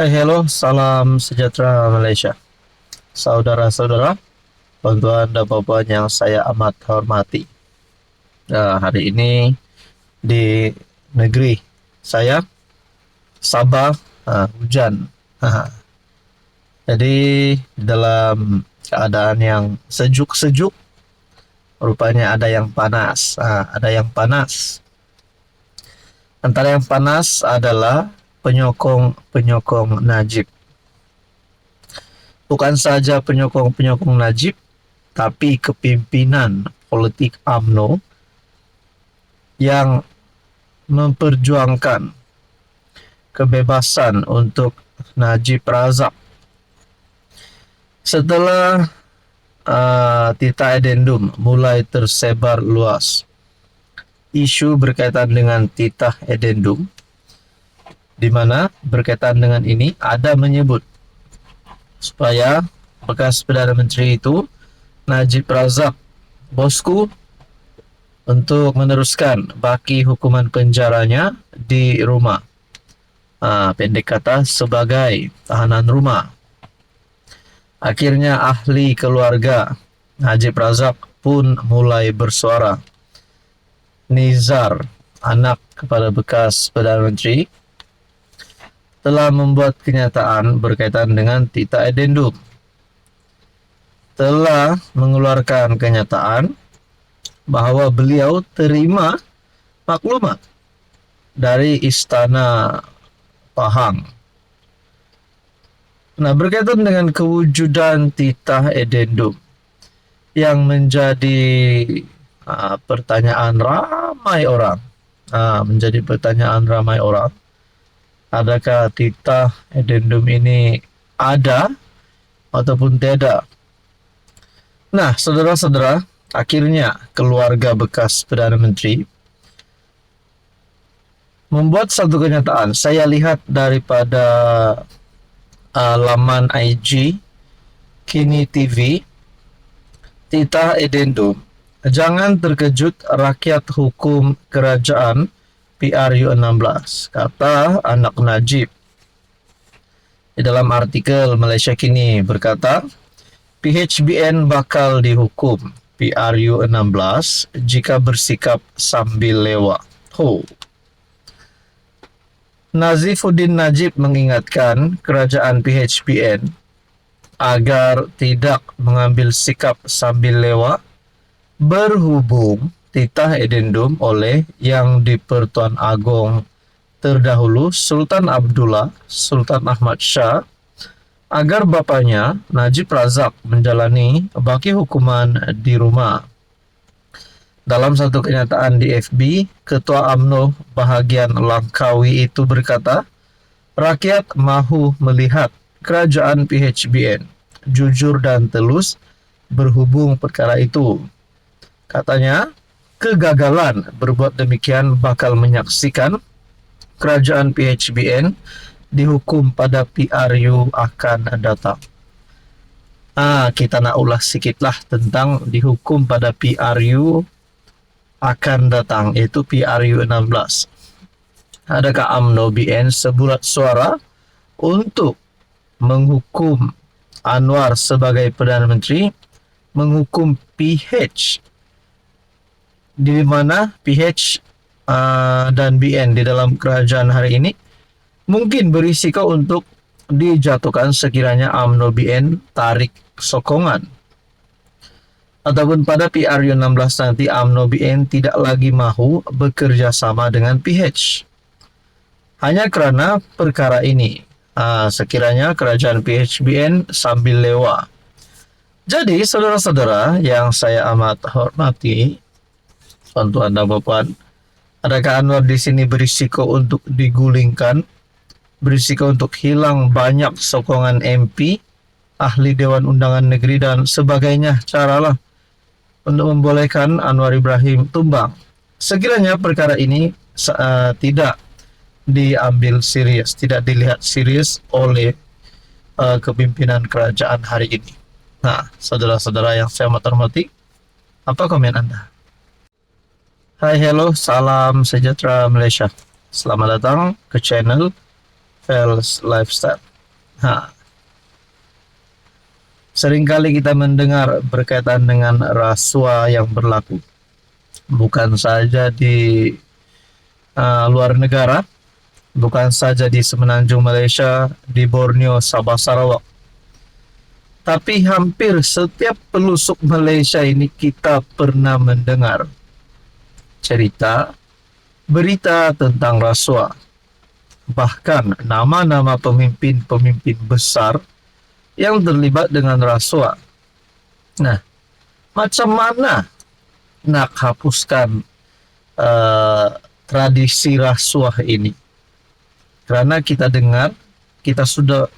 Hai, hello, salam sejahtera Malaysia. Saudara-saudara, tuan-tuan dan puan yang saya amat hormati. Hari ini di negeri saya, Sabah, hujan. Jadi dalam keadaan yang sejuk-sejuk, rupanya ada yang panas. Ada yang panas. Antara yang panas adalah penyokong-penyokong Najib. Bukan saja penyokong-penyokong Najib, tapi kepimpinan politik UMNO yang memperjuangkan kebebasan untuk Najib Razak. Setelah Tita Edendum mulai tersebar luas, isu berkaitan dengan Tita Edendum, di mana berkaitan dengan ini ada menyebut supaya bekas Perdana Menteri itu, Najib Razak, bosku, untuk meneruskan baki hukuman penjaranya di rumah. Pendek kata sebagai tahanan rumah. Akhirnya ahli keluarga Najib Razak pun mulai bersuara. Nizar, anak kepada bekas Perdana Menteri, telah membuat kenyataan berkaitan dengan Tita Edendum. Telah mengeluarkan kenyataan bahawa beliau terima maklumat dari Istana Pahang. Nah, berkaitan dengan kewujudan Tita Edendum yang menjadi pertanyaan ramai orang. Adakah Tita Edendum ini ada ataupun tidak? Nah, saudara-saudara, akhirnya keluarga bekas Perdana Menteri membuat satu kenyataan. Saya lihat daripada laman IG Kini TV, Tita Edendum, jangan terkejut rakyat hukum kerajaan PRU 16, kata anak Najib. Di dalam artikel Malaysia Kini berkata, PHBN bakal dihukum PRU 16 jika bersikap sambil lewat. Nazifuddin Najib mengingatkan kerajaan PHBN agar tidak mengambil sikap sambil lewat berhubung Tita Edendum oleh Yang di-Pertuan Agong terdahulu Sultan Abdullah Sultan Ahmad Shah agar bapanya Najib Razak menjalani baki hukuman di rumah. Dalam satu kenyataan di FB, Ketua UMNO bahagian Langkawi itu berkata, rakyat mahu melihat kerajaan PHBN jujur dan telus berhubung perkara itu. Katanya, kegagalan berbuat demikian bakal menyaksikan kerajaan PHBN dihukum pada PRU akan datang. Kita nak ulas sikitlah tentang dihukum pada PRU akan datang, iaitu PRU 16. Adakah UMNO BN sebulat suara untuk menghukum Anwar sebagai Perdana Menteri, menghukum PH, di mana PH dan BN di dalam kerajaan hari ini mungkin berisiko untuk dijatuhkan sekiranya UMNO BN tarik sokongan, ataupun pada PRU 16 nanti UMNO BN tidak lagi mahu bekerja sama dengan PH hanya kerana perkara ini. Sekiranya kerajaan PHBN sambil lewat. Jadi saudara-saudara yang saya amat hormati, tuan-tuan dan puan, adakah Anwar di sini berisiko untuk digulingkan, berisiko untuk hilang banyak sokongan MP, ahli Dewan Undangan Negeri dan sebagainya, caralah untuk membolehkan Anwar Ibrahim tumbang. Sekiranya perkara ini tidak diambil serius, tidak dilihat serius oleh kepimpinan kerajaan hari ini. Nah, saudara-saudara yang saya amat hormati, apa komen Anda? Hai, hello, salam sejahtera Malaysia. Selamat datang ke channel Fels Lifestyle. Nah, seringkali kita mendengar berkaitan dengan rasuah yang berlaku, bukan saja di luar negara, bukan saja di semenanjung Malaysia, di Borneo, Sabah, Sarawak, tapi hampir setiap pelosok Malaysia ini kita pernah mendengar cerita, berita tentang rasuah. Bahkan nama-nama pemimpin-pemimpin besar yang terlibat dengan rasuah. Nah, macam mana nak hapuskan tradisi rasuah ini? Karena kita dengar, kita sudah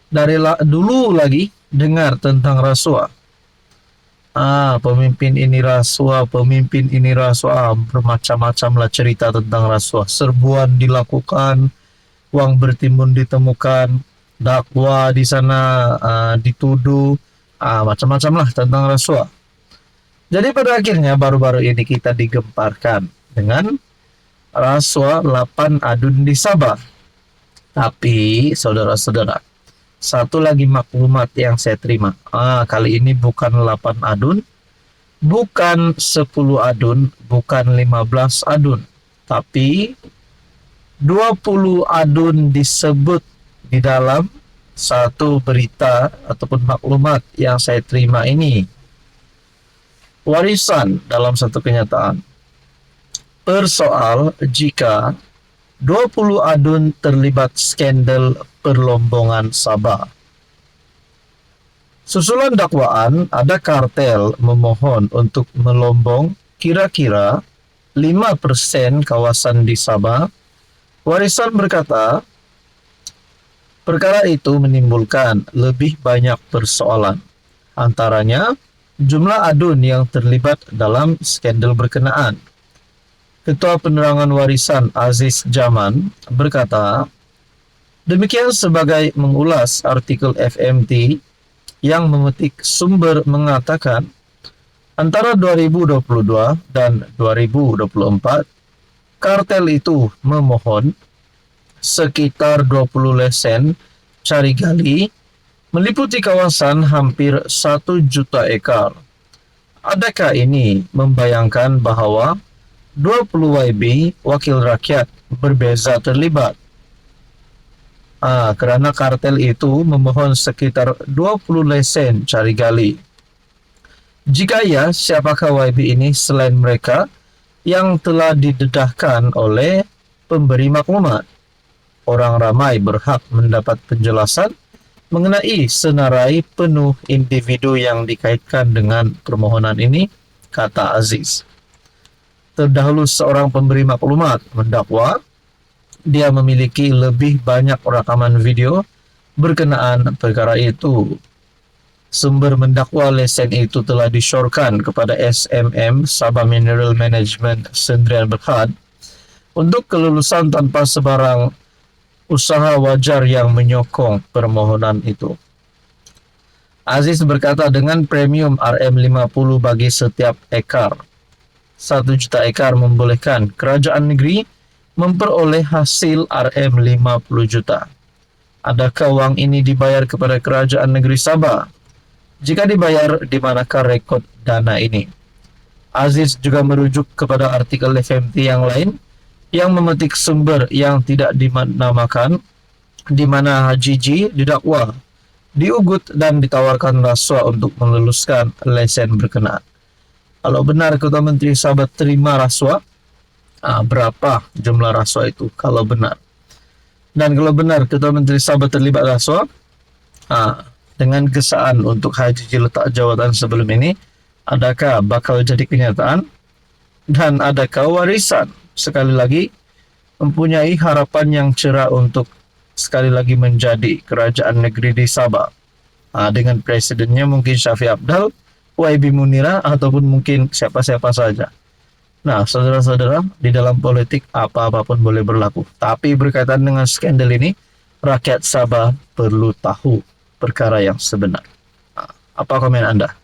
dari dulu lagi dengar tentang rasuah. Pemimpin ini rasuah, pemimpin ini rasuah, bermacam-macam lah cerita tentang rasuah. Serbuan dilakukan, uang bertimbun ditemukan, dakwa di sana dituduh, macam-macam lah tentang rasuah. Jadi pada akhirnya baru-baru ini kita digemparkan dengan rasuah 8 adun di Sabah. Tapi saudara-saudara, satu lagi maklumat yang saya terima. Kali ini bukan 8 adun, bukan 10 adun, bukan 15 adun, tapi 20 adun disebut di dalam satu berita ataupun maklumat yang saya terima ini. Warisan dalam satu kenyataan. Persoal jika 20 adun terlibat skandal perlombongan Sabah. Susulan dakwaan, ada kartel memohon untuk melombong kira-kira 5% kawasan di Sabah. Warisan berkata, perkara itu menimbulkan lebih banyak persoalan. Antaranya, jumlah adun yang terlibat dalam skandal berkenaan. Ketua Penerangan Warisan Aziz Jaman berkata, demikian sebagai mengulas artikel FMT yang memetik sumber mengatakan antara 2022 dan 2024, kartel itu memohon sekitar 20 lesen cari gali meliputi kawasan hampir 1 juta ekar. Adakah ini membayangkan bahwa 20 YB wakil rakyat berbeza terlibat? Kerana kartel itu memohon sekitar 20 lesen cari gali. Jika ya, siapakah YB ini selain mereka yang telah didedahkan oleh pemberi maklumat? Orang ramai berhak mendapat penjelasan mengenai senarai penuh individu yang dikaitkan dengan permohonan ini, kata Aziz. Terdahulu seorang pemberi maklumat mendakwa dia memiliki lebih banyak rakaman video berkenaan perkara itu. Sumber mendakwa lesen itu telah disyorkan kepada SMM Sabah Mineral Management Sdn Bhd untuk kelulusan tanpa sebarang usaha wajar yang menyokong permohonan itu. Aziz berkata dengan premium RM50 bagi setiap ekar, 1 juta ekar membolehkan kerajaan negeri memperoleh hasil RM50 juta. Adakah uang ini dibayar kepada kerajaan negeri Sabah? Jika dibayar, di manakah rekod dana ini? Aziz juga merujuk kepada artikel FMT yang lain yang memetik sumber yang tidak dinamakan, di mana Haji G didakwa, diugut dan ditawarkan rasuah untuk meluluskan lesen berkenaan. Kalau benar Ketua Menteri Sabah terima rasuah, berapa jumlah rasuah itu kalau benar? Dan kalau benar Ketua Menteri Sabah terlibat rasuah, dengan gesaan untuk Haji G letak jawatan sebelum ini, adakah bakal jadi kenyataan? Dan adakah warisan sekali lagi mempunyai harapan yang cerah untuk sekali lagi menjadi kerajaan negeri di Sabah? Dengan presidennya mungkin Syafiq Abdal, YB Munira, ataupun mungkin siapa-siapa saja. Nah, saudara-saudara, di dalam politik apa-apapun boleh berlaku. Tapi berkaitan dengan skandal ini, rakyat Sabah perlu tahu perkara yang sebenar. Apa komen Anda?